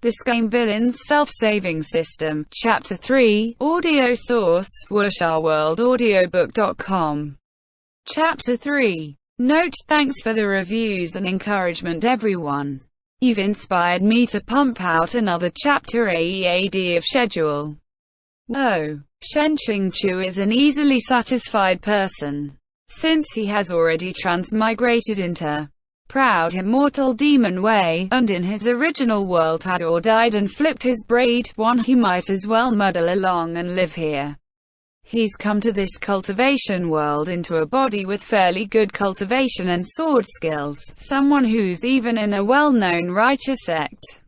The Scum Villain's Self-Saving System. Chapter 3. Audio source, wuxia-world-audiobook.com. Chapter 3. Note: thanks for the reviews and encouragement everyone. You've inspired me to pump out another chapter ahead of schedule. Oh. Xiāng Tóngxiù is an easily satisfied person, since he has already transmigrated into proud immortal demon way, and in his original world had or died and flipped his braid. He might as well muddle along and live here. He's come to this cultivation world into a body with fairly good cultivation and sword skills, someone who's even in a well-known righteous sect.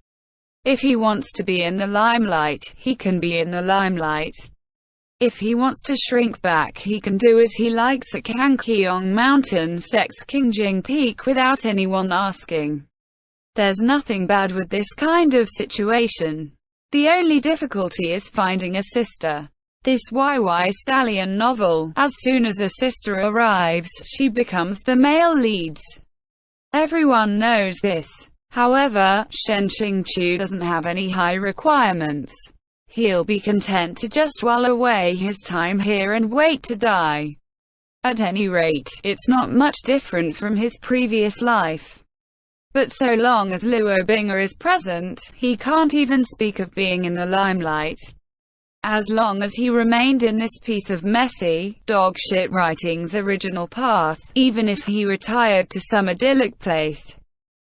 If he wants to be in the limelight, he can be in the limelight. If he wants to shrink back, he can do as he likes at Kangqiong Mountain Sect's Qingjing Peak without anyone asking. There's nothing bad with this kind of situation. The only difficulty is finding a sister. This YY Stallion novel, as soon as a sister arrives, she becomes the male lead. Everyone knows this. However, Xiāng Tóngxiù doesn't have any high requirements. He'll be content to just while away his time here and wait to die. At any rate, it's not much different from his previous life. But so long as Luo Bing'er is present, he can't even speak of being in the limelight. As long as he remained in this piece of messy, dog-shit writing's original path, even if he retired to some idyllic place.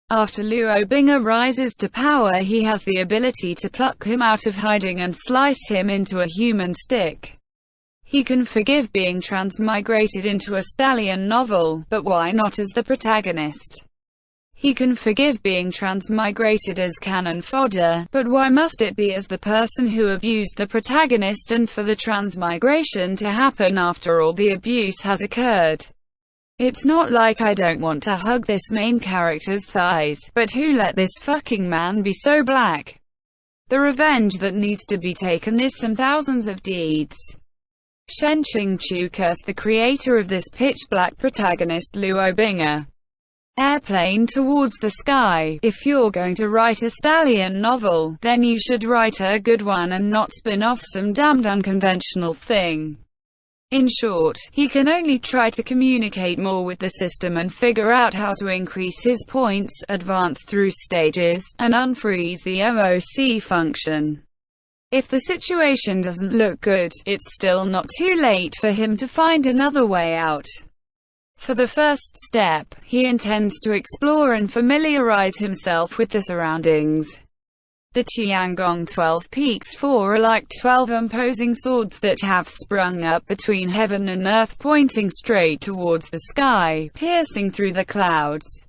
After Luo Bing'er rises to power, he has the ability to pluck him out of hiding and slice him into a human stick. He can forgive being transmigrated into a stallion novel, but why not as the protagonist? He can forgive being transmigrated as cannon fodder, but why must it be as the person who abused the protagonist and for the transmigration to happen after all the abuse has occurred? It's not like I don't want to hug this main character's thighs, but who let this fucking man be so black? The revenge that needs to be taken is some thousands of deeds. Xiāng Tóngxiù cursed the creator of this pitch-black protagonist Luo Bing'er. Airplane towards the sky. If you're going to write a stallion novel, then you should write a good one and not spin off some damned unconventional thing. In short, he can only try to communicate more with the system and figure out how to increase his points, advance through stages, and unfreeze the MOC function. If the situation doesn't look good, it's still not too late for him to find another way out. For the first step, he intends to explore and familiarize himself with the surroundings. The Tiangong 12 Peaks 4 are like 12 imposing swords that have sprung up between heaven and earth, pointing straight towards the sky, piercing through the clouds.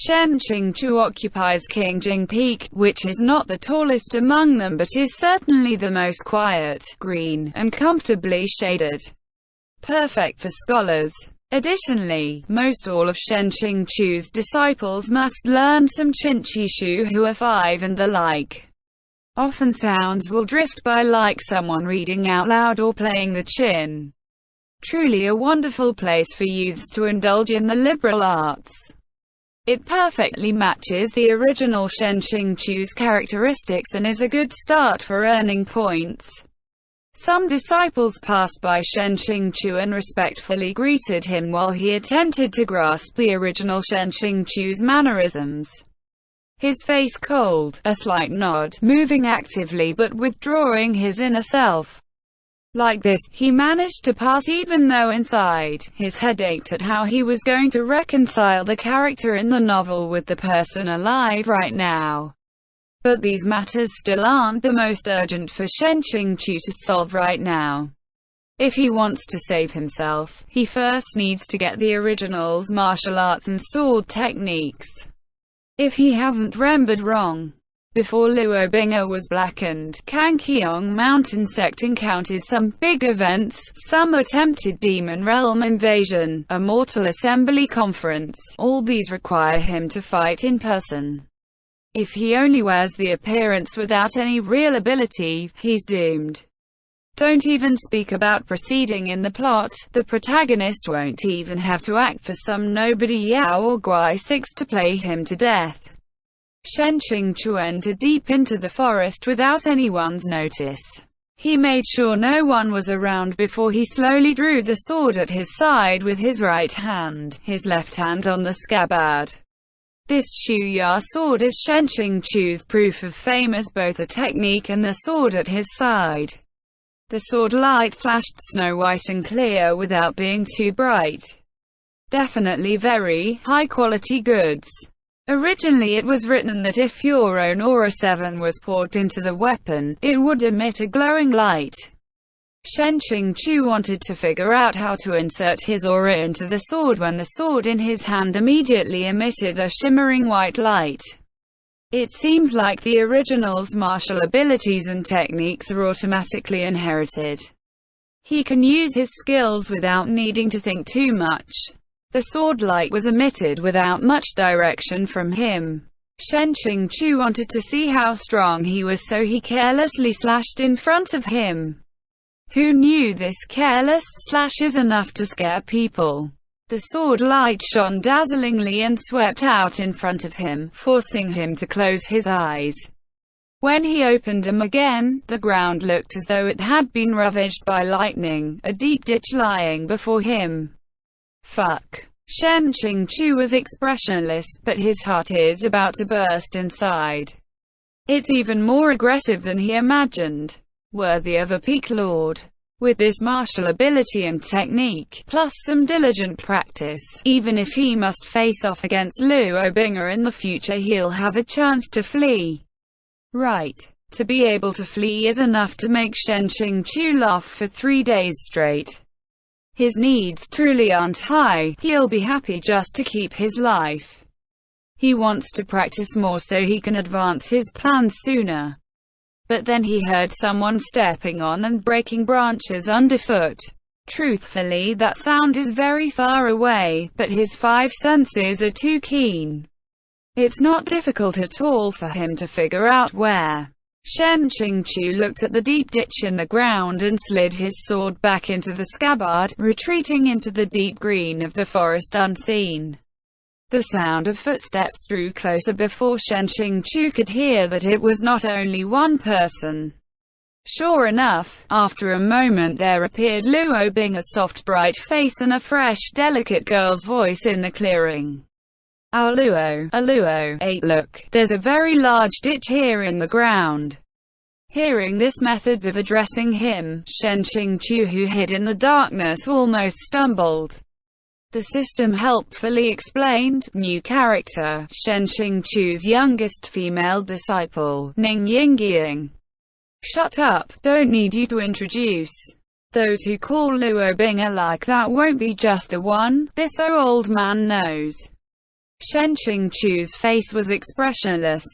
Xiāng Tóngxiù occupies Qingjing Peak, which is not the tallest among them but is certainly the most quiet, green, and comfortably shaded. Perfect for scholars. Additionally, most all of Xiāng Tóngxiù's disciples must learn some Qinqishu who are 5 and the like. Often sounds will drift by like someone reading out loud or playing the qin. Truly a wonderful place for youths to indulge in the liberal arts. It perfectly matches the original Xiāng Tóngxiù's characteristics and is a good start for earning points. Some disciples passed by Xiāng Tóngxiù and respectfully greeted him while he attempted to grasp the original Xiāng Tóngxiù's mannerisms. His face cold, a slight nod, moving actively but withdrawing his inner self. Like this, he managed to pass even though inside, his head ached at how he was going to reconcile the character in the novel with the person alive right now. But these matters still aren't the most urgent for Xiāng Tóngxiù to solve right now. If he wants to save himself, he first needs to get the original's martial arts and sword techniques. If he hasn't remembered wrong, before Luo Bing'er was blackened, Kangqiong Mountain Sect encountered some big events, some attempted demon realm invasion, a mortal assembly conference. All these require him to fight in person. If he only wears the appearance without any real ability, he's doomed. Don't even speak about proceeding in the plot, the protagonist won't even have to act for some nobody Yao or Guai 6 to play him to death. Shen Qingchu entered deep into the forest without anyone's notice. He made sure no one was around before he slowly drew the sword at his side with his right hand, his left hand on the scabbard. This Shuya sword is Shen Qingchu's proof of fame as both a technique and the sword at his side. The sword light flashed snow-white and clear without being too bright. Definitely very high-quality goods. Originally it was written that if your own Aura 7 was poured into the weapon, it would emit a glowing light. Shen Qingchu wanted to figure out how to insert his aura into the sword when the sword in his hand immediately emitted a shimmering white light. It seems like the original's martial abilities and techniques are automatically inherited. He can use his skills without needing to think too much. The sword light was emitted without much direction from him. Shen Qingchu wanted to see how strong he was, so he carelessly slashed in front of him. Who knew this careless slash is enough to scare people? The sword light shone dazzlingly and swept out in front of him, forcing him to close his eyes. When he opened them again, the ground looked as though it had been ravaged by lightning, a deep ditch lying before him. Fuck. Shen Qingchu was expressionless, but his heart is about to burst inside. It's even more aggressive than he imagined. Worthy of a peak lord. With this martial ability and technique, plus some diligent practice, even if he must face off against Luo Bing'er in the future, he'll have a chance to flee. Right. To be able to flee is enough to make Shen Qingchu laugh for 3 days straight. His needs truly aren't high, he'll be happy just to keep his life. He wants to practice more so he can advance his plans sooner. But then he heard someone stepping on and breaking branches underfoot. Truthfully, that sound is very far away, but his 5 senses are too keen. It's not difficult at all for him to figure out where. Shen Qingchu looked at the deep ditch in the ground and slid his sword back into the scabbard, retreating into the deep green of the forest unseen. The sound of footsteps drew closer before Shen Qingchu could hear that it was not only one person. Sure enough, after a moment there appeared Luo Bing'er's soft bright face and a fresh, delicate girl's voice in the clearing. "Our Luo, 8, look, there's a very large ditch here in the ground." Hearing this method of addressing him, Shen Qingchu, who hid in the darkness, almost stumbled. The system helpfully explained. New character, Shen Qingchu's youngest female disciple, Ning Yingying. Shut up, don't need you to introduce. Those who call Luo Bing'er like that won't be just the one, this old man knows. Shen Qingchu's face was expressionless.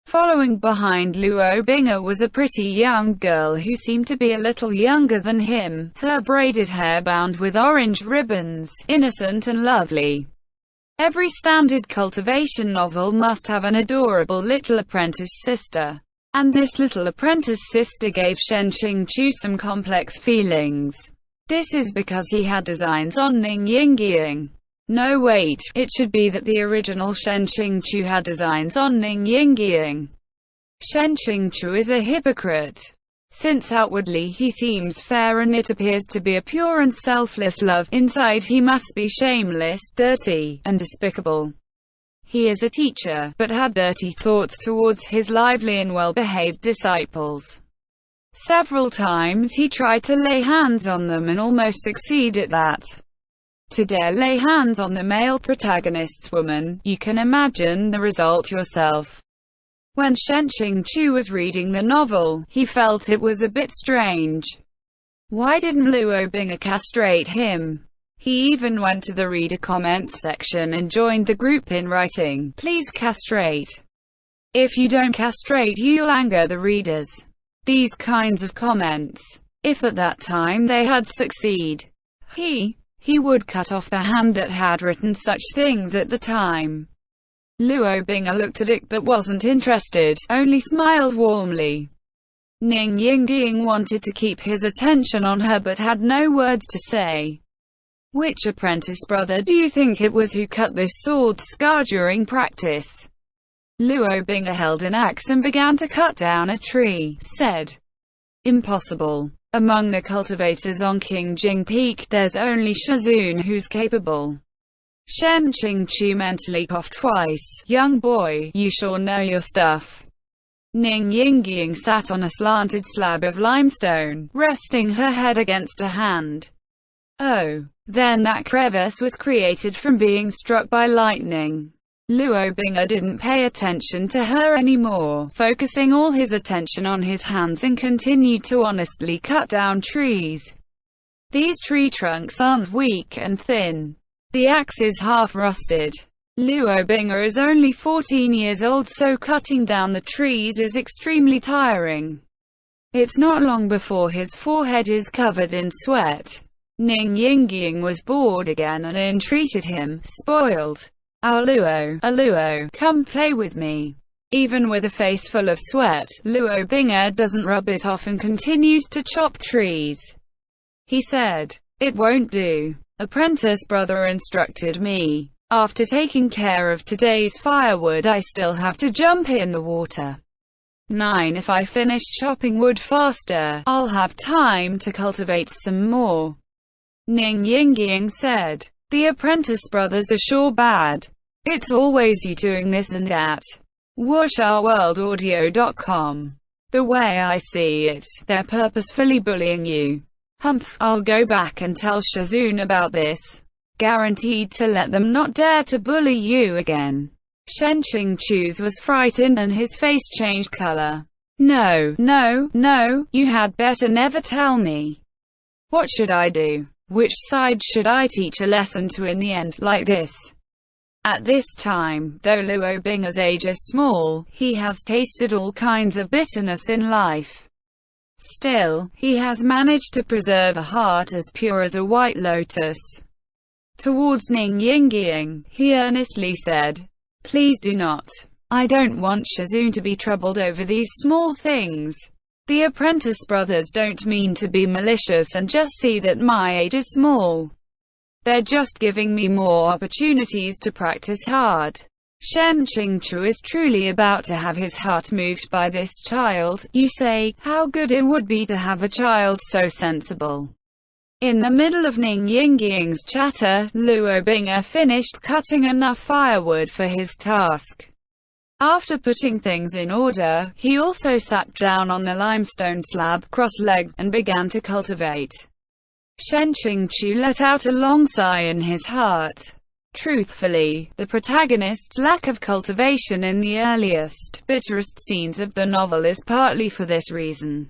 Following behind Luo Bing'er was a pretty young girl who seemed to be a little younger than him, her braided hair bound with orange ribbons, innocent and lovely. Every standard cultivation novel must have an adorable little apprentice sister. And this little apprentice sister gave Shen Qingchu some complex feelings. This is because he had designs on Ning Yingying. No wait, it should be that the original Shen Qingchu had designs on Ning Yingying. Shen Qingchu is a hypocrite. Since outwardly he seems fair and it appears to be a pure and selfless love, inside he must be shameless, dirty, and despicable. He is a teacher, but had dirty thoughts towards his lively and well-behaved disciples. Several times he tried to lay hands on them and almost succeed at that. To dare lay hands on the male protagonist's woman, you can imagine the result yourself. When Shen Qingchu was reading the novel, he felt it was a bit strange. Why didn't Luo Bing'er castrate him? He even went to the reader comments section and joined the group in writing, "Please castrate. If you don't castrate, you'll anger the readers." These kinds of comments. If at that time they had succeed, he would cut off the hand that had written such things at the time. Luo Bing'er looked at it but wasn't interested, only smiled warmly. Ning Yingying wanted to keep his attention on her but had no words to say. Which apprentice brother do you think it was who cut this sword scar during practice? Luo Bing'er held an axe and began to cut down a tree, said, "Impossible. Among the cultivators on Qingjing Peak, there's only Shizun who's capable." Shen Qingqiu mentally coughed twice. "Young boy, you sure know your stuff." Ning Yingying sat on a slanted slab of limestone, resting her head against a hand. "Oh, then that crevice was created from being struck by lightning." Luo Bing'er didn't pay attention to her anymore, focusing all his attention on his hands and continued to honestly cut down trees. These tree trunks aren't weak and thin. The axe is half rusted. Luo Bing'er is only 14 years old, so cutting down the trees is extremely tiring. It's not long before his forehead is covered in sweat. Ning Yingying was bored again and entreated him, spoiled. Luo, come play with me." Even with a face full of sweat, Luo Bing'er doesn't rub it off and continues to chop trees. He said, "It won't do. Apprentice brother instructed me. After taking care of today's firewood, I still have to jump in the water. 9. If I finish chopping wood faster, I'll have time to cultivate some more." Ning Yingying said, "The apprentice brothers are sure bad. It's always you doing this and that." WuxRWorldAudio.com. "The way I see it, they're purposefully bullying you." "Humph, I'll go back and tell Shizun about this. Guaranteed to let them not dare to bully you again." Shen Qingqiu was frightened and his face changed color. No, you had better never tell me." "What should I do? Which side should I teach a lesson to in the end, like this?" At this time, though Luo Bing'er's age is small, he has tasted all kinds of bitterness in life. Still, he has managed to preserve a heart as pure as a white lotus. Towards Ning Yingying, he earnestly said, "Please do not. I don't want Shizun to be troubled over these small things. The apprentice brothers don't mean to be malicious and just see that my age is small. They're just giving me more opportunities to practice hard." Shen Qingqiu is truly about to have his heart moved by this child. "You say, how good it would be to have a child so sensible." In the middle of Ning Yingying's chatter, Luo Bing'er finished cutting enough firewood for his task. After putting things in order, he also sat down on the limestone slab, cross-legged, and began to cultivate. Shen Qingqiu let out a long sigh in his heart. Truthfully, the protagonist's lack of cultivation in the earliest, bitterest scenes of the novel is partly for this reason.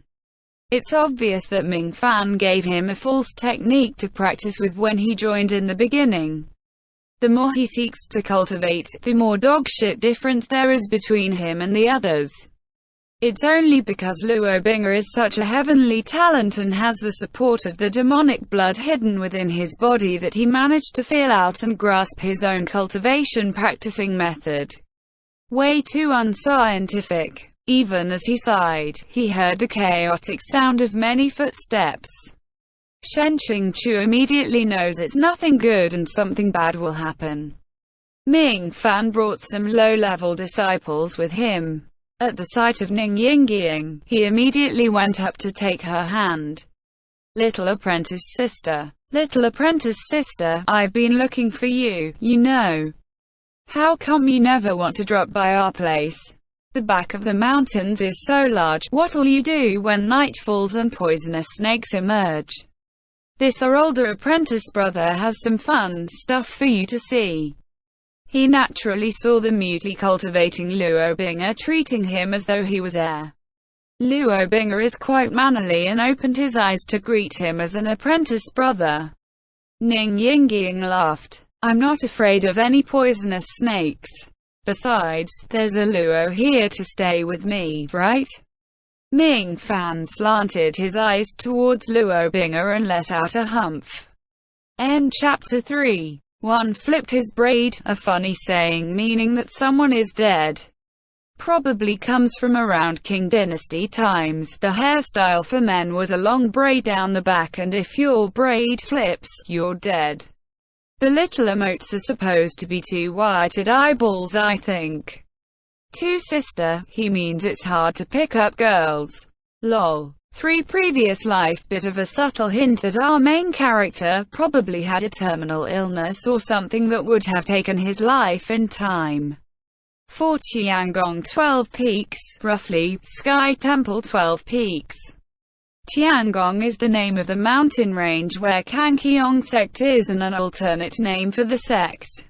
It's obvious that Ming Fan gave him a false technique to practice with when he joined in the beginning. The more he seeks to cultivate, the more dogshit difference there is between him and the others. It's only because Luo Bing'er is such a heavenly talent and has the support of the demonic blood hidden within his body that he managed to feel out and grasp his own cultivation practicing method. Way too unscientific. Even as he sighed, he heard the chaotic sound of many footsteps. Shen Qingqiu immediately knows it's nothing good and something bad will happen. Ming Fan brought some low-level disciples with him. At the sight of Ning Yingying, he immediately went up to take her hand. Little apprentice sister, I've been looking for you, you know. How come you never want to drop by our place? The back of the mountains is so large, what'll you do when night falls and poisonous snakes emerge? This our older apprentice brother has some fun stuff for you to see." He naturally saw the multi-cultivating Luo Bing'er treating him as though he was air. Luo Bing'er is quite mannerly and opened his eyes to greet him as an apprentice brother. Ning Yingying laughed. "I'm not afraid of any poisonous snakes. Besides, there's a Luo here to stay with me, right?" Ming Fan slanted his eyes towards Luo Bing'er and let out a humph. End chapter 3. One flipped his braid, a funny saying meaning that someone is dead. Probably comes from around Qing dynasty times. The hairstyle for men was a long braid down the back, and if your braid flips, you're dead. The little emotes are supposed to be two whited eyeballs, I think. 2 sister, he means it's hard to pick up girls. Lol. 3 previous life, bit of a subtle hint that our main character probably had a terminal illness or something that would have taken his life in time. 4 Tiangong 12 peaks, roughly, Sky Temple 12 peaks. Tiangong is the name of the mountain range where Kangqiong sect is and an alternate name for the sect.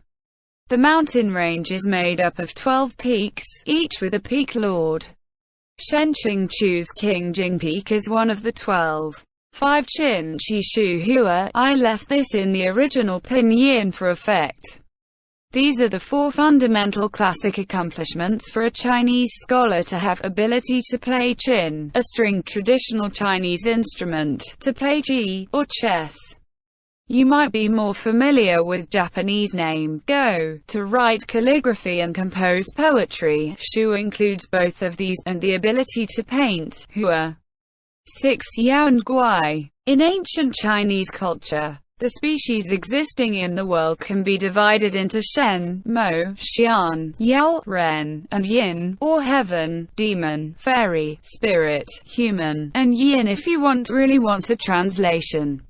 The mountain range is made up of 12 peaks, each with a peak lord. Shenqingchu's Qingjing Peak is one of the 12. 5 Qin Chi Shu Hua. I left this in the original pinyin for effect. These are the 4 fundamental classic accomplishments for a Chinese scholar to have: ability to play qin, a stringed traditional Chinese instrument, to play ji, or chess. You might be more familiar with Japanese name, go, to write calligraphy and compose poetry. Shu includes both of these, and the ability to paint, hua. 6 Yaoan Guai. In ancient Chinese culture, the species existing in the world can be divided into Shen, Mo, Xian, Yao, Ren, and Yin, or heaven, demon, fairy, spirit, human, and Yin if you really want a translation.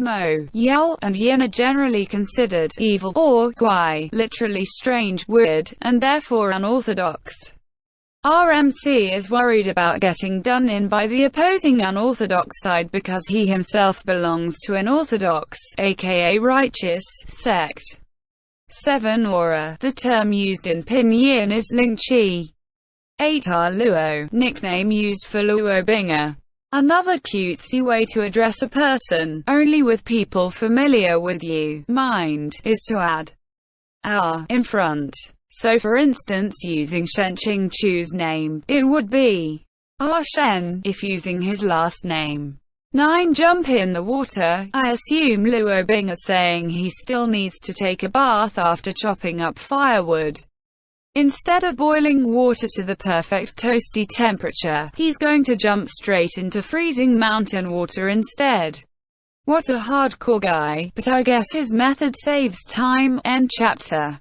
Mo, Yao, and Yin are generally considered evil, or Guai, literally strange, weird, and therefore unorthodox. RMC is worried about getting done in by the opposing unorthodox side because he himself belongs to an orthodox, aka righteous, sect. 7 Aura. The term used in pinyin is Lingqi. 8 Luo, nickname used for Luo Binga. Another cutesy way to address a person, only with people familiar with you, mind, is to add in front. So for instance, using Shenqingchu's name, it would be Shen, if using his last name. 9 Jump in the water. I assume Luo Bing is saying he still needs to take a bath after chopping up firewood. Instead of boiling water to the perfect toasty temperature, he's going to jump straight into freezing mountain water instead. What a hardcore guy, but I guess his method saves time. End chapter.